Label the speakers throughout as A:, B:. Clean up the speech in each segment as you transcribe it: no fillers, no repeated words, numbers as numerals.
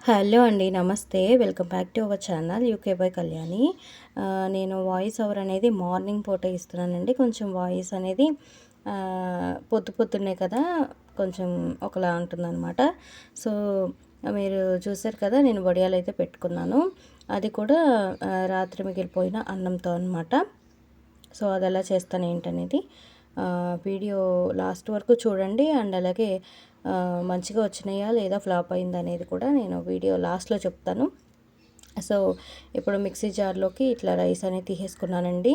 A: Hello అండి. నమస్తే. Welcome back to our channel UK by Kalyani. నేను వాయిస్ ఓవర్ అనేది మార్నింగ్ పూట ఇస్తున్నానండి. కొంచెం వాయిస్ అనేది పొద్దున్నే కదా కొంచెం ఒకలా ఉంటుందన్నమాట. సో, మీరు చూసారు కదా, నేను వడియాలైతే పెట్టుకున్నాను. అది కూడా రాత్రి మిగిలిపోయిన అన్నంతో అనమాట. సో, అదెలా చేస్తాను ఏంటనేది వీడియో లాస్ట్ వరకు చూడండి. అండ్ అలాగే మంచిగా వచ్చినాయా లేదా ఫ్లాప్ అయిందా అనేది కూడా నేను వీడియో లాస్ట్లో చెప్తాను. సో, ఇప్పుడు మిక్సీ జార్లోకి ఇట్లా రైస్ అనేది తీసేసుకున్నానండి.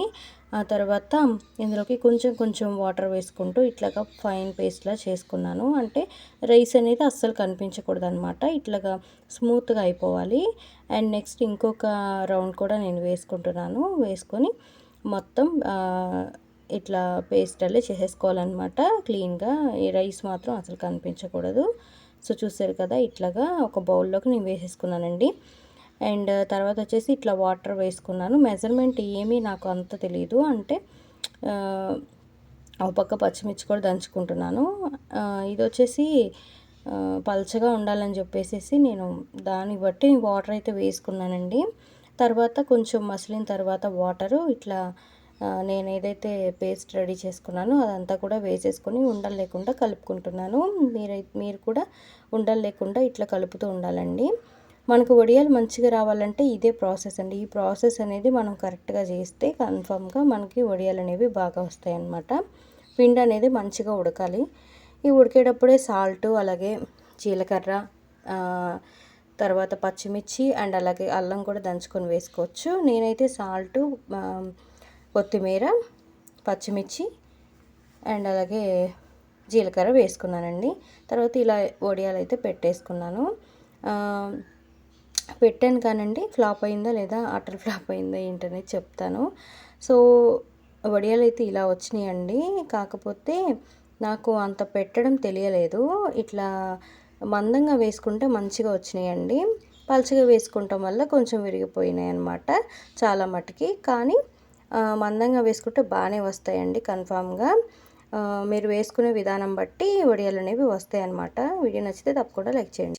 A: ఆ తర్వాత ఇందులోకి కొంచెం కొంచెం వాటర్ వేసుకుంటూ ఇట్లాగా ఫైన్ పేస్ట్లా చేసుకున్నాను. అంటే రైస్ అనేది అస్సలు కనిపించకూడదనమాట. ఇట్లాగా స్మూత్గా అయిపోవాలి. అండ్ నెక్స్ట్ ఇంకొక రౌండ్ కూడా నేను వేసుకుంటున్నాను. వేసుకొని మొత్తం ఇట్లా పేస్ట్ అల్లే చేసేసుకోవాలన్నమాట క్లీన్గా. ఈ రైస్ మాత్రం అసలు కనిపించకూడదు. సో, చూసారు కదా, ఇట్లాగా ఒక బౌల్లోకి నేను వేసేసుకున్నానండి. అండ్ తర్వాత వచ్చేసి ఇట్లా వాటర్ వేసుకున్నాను. మెజర్మెంట్ ఏమీ నాకు అంత తెలియదు. అంటే ఒక పక్క పచ్చిమిర్చి కూడా దంచుకుంటున్నాను. ఇది వచ్చేసి పల్చగా ఉండాలని చెప్పేసి నేను దాన్ని బట్టి వాటర్ అయితే వేసుకున్నానండి. తర్వాత కొంచెం మసిలిన తర్వాత వాటరు ఇట్లా నేను ఏదైతే పేస్ట్ రెడీ చేసుకున్నానో అదంతా కూడా వేసేసుకొని ఉండలు లేకుండా కలుపుకుంటున్నాను. మీరు కూడా ఉండలు లేకుండా ఇట్లా కలుపుతూ ఉండాలండి. మనకు వడియాలు మంచిగా రావాలంటే ఇదే ప్రాసెస్ అండి. ఈ ప్రాసెస్ అనేది మనం కరెక్ట్గా చేస్తే కన్ఫామ్గా మనకి వడియాలు అనేవి బాగా వస్తాయి అన్నమాట. పిండి అనేది మంచిగా ఉడకాలి. ఈ ఉడికేటప్పుడే సాల్ట్, అలాగే జీలకర్ర, తర్వాత పచ్చిమిర్చి అండ్ అలాగే అల్లం కూడా దంచుకొని వేసుకోవచ్చు. నేనైతే సాల్టు, కొత్తిమీర, పచ్చిమిర్చి అండ్ అలాగే జీలకర్ర వేసుకున్నానండి. తర్వాత ఇలా వడియాలు అయితే పెట్టేసుకున్నాను. పెట్టాను కానండి, ఫ్లాప్ అయిందా లేదా, అటర్ ఫ్లాప్ అయిందా ఏంటనేది చెప్తాను. సో, వడియాలు అయితే ఇలా వచ్చినాయండి. కాకపోతే నాకు అంత పెట్టడం తెలియలేదు. ఇట్లా మందంగా వేసుకుంటే మంచిగా వచ్చినాయండి. పలుచగా వేసుకుంటాం వల్ల కొంచెం విరిగిపోయినాయి అన్నమాట చాలా మటుకి. కానీ మందంగా వేసుకుంటే బాగానే వస్తాయండి కన్ఫామ్గా. మీరు వేసుకునే విధానం బట్టి వడియాలు అనేవి వస్తాయి అన్నమాట. వీడియో నచ్చితే తప్పకుండా లైక్ చేయండి.